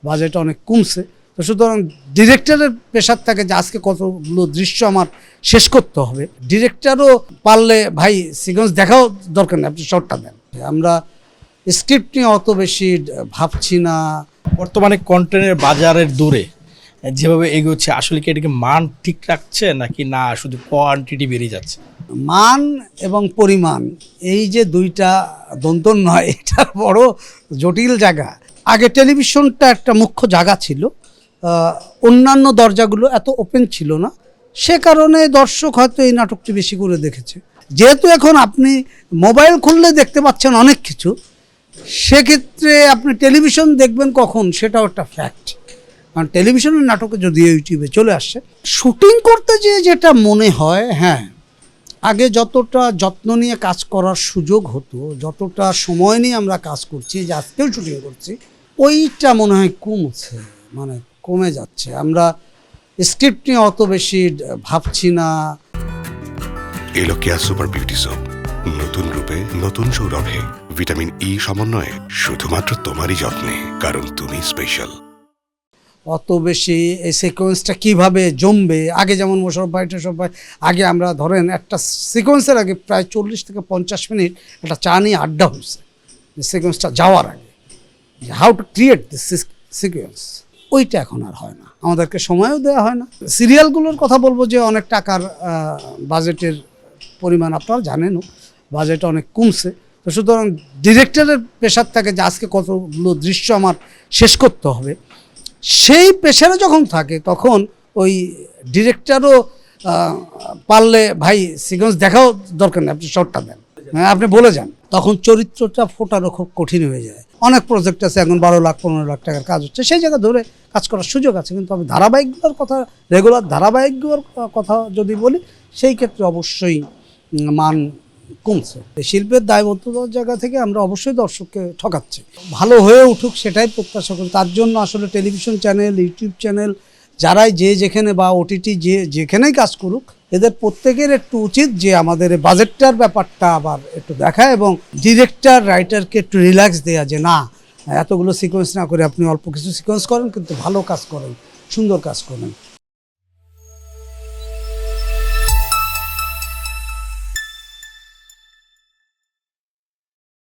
Budget অনেক কমছে। তো সুতরাং ডিরেক্টরের প্রেশার থাকে যে আজকে কতগুলো দৃশ্য আমার শেষ করতে হবে। ডিরেক্টরও পারলে ভাই সিকোয়েন্স দেখাও দরকার নেই, আপনি শর্টটা দেন। আমরা স্ক্রিপ্ট নিয়ে অত বেশি ভাবছি না। বর্তমানে কন্টেন্টের বাজারের দৌড়ে যেভাবে এগোচ্ছে, আসলে কি এটাকে মান ঠিক রাখছে নাকি না শুধু কোয়ান্টিটি বেড়ে যাচ্ছে? মান এবং পরিমাণ, এই যে দুইটা দ্বন্দ্ব নয়, এটা বড় জটিল জায়গা। আগে টেলিভিশনটা একটা মুখ্য জায়গা ছিল, অন্যান্য দরজাগুলো এত ওপেন ছিল না, সে কারণে দর্শক হয়তো এই নাটকটি বেশি করে দেখেছে। যেহেতু এখন আপনি মোবাইল খুললে দেখতে পাচ্ছেন অনেক কিছু, সেক্ষেত্রে আপনি টেলিভিশন দেখবেন কখন সেটাও একটা ফ্যাক্ট। কারণ টেলিভিশনের নাটকে যদি ইউটিউবে চলে আসছে, শুটিং করতে যেটা মনে হয়, হ্যাঁ আগে যতটা যত্ন নিয়ে কাজ করার সুযোগ হতো, যতটা সময় নিয়ে আমরা কাজ করছি, যে আজকেও শুটিং করছি, ওইটা মনে হয় কমছে, মানে কমে যাচ্ছে। আমরা স্ক্রিপ্ট নিয়ে অত বেশি ভাবছি না। এলো কেয়া সুপার বিউটি সোপ, নতুন রূপে নতুন সৌরভে, ভিটামিন ই সমন্বয়ে, শুধুমাত্র তোমারই যত্নে, কারণ তুমি স্পেশাল। অত বেশি এই সিকোয়েন্সটা কীভাবে জমবে, আগে যেমন মোশাররফ ভাই আগে আমরা ধরেন একটা সিকোয়েন্সের আগে প্রায় 40 থেকে 50 মিনিট একটা চা নিয়ে আড্ডা হচ্ছে সিকোয়েন্সটা যাওয়ার আগে, how to create this sequence. ওইটা এখন আর হয় না, আমাদেরকে সময়ও দেওয়া হয় না। সিরিয়ালগুলোর কথা বলবো যে অনেক টাকার বাজেটের পরিমাণ আপনারা জানেনও, বাজেট অনেক কমছে। তো সুতরাং ডিরেক্টরের প্রেশার থাকে যে আজকে কতগুলো দৃশ্য আমার শেষ করতে হবে। সেই প্রেশারে যখন থাকে তখন ওই ডিরেক্টরও পারলে ভাই সিকোয়েন্স দেখাও দরকার নেই, আপনি শর্টটা দেন, হ্যাঁ আপনি বলে যান। তখন চরিত্রটা ফোটারও খুব কঠিন হয়ে যায়। অনেক প্রজেক্ট আছে, এখন 12 লাখ 15 লাখ টাকার কাজ হচ্ছে, সেই জায়গা ধরে কাজ করার সুযোগ আছে। কিন্তু আমি ধারাবাহিকগুলোর কথা, রেগুলার ধারাবাহিকগুলোর কথা যদি বলি, সেই ক্ষেত্রে অবশ্যই মান কমছে। শিল্পের দায়বদ্ধতার জায়গা থেকে আমরা অবশ্যই দর্শককে ঠকাচ্ছি। ভালো হয়ে উঠুক সেটাই প্রত্যাশা করি। তার জন্য আসলে টেলিভিশন চ্যানেল, ইউটিউব চ্যানেল, যারাই যেখানে বা ওটিটি যেখানেই কাজ করুক, এদের প্রত্যেকের একটু উচিত যে আমাদের বাজেটটার ব্যাপারটা আবার একটু দেখা, এবং ডিরেক্টর রাইটারকে একটু রিল্যাক্স দেওয়া, যে না এতগুলো সিকোয়েন্স না করে আপনি অল্প কিছু সিকোয়েন্স করেন, কিন্তু ভালো কাজ করেন, সুন্দর কাজ করেন।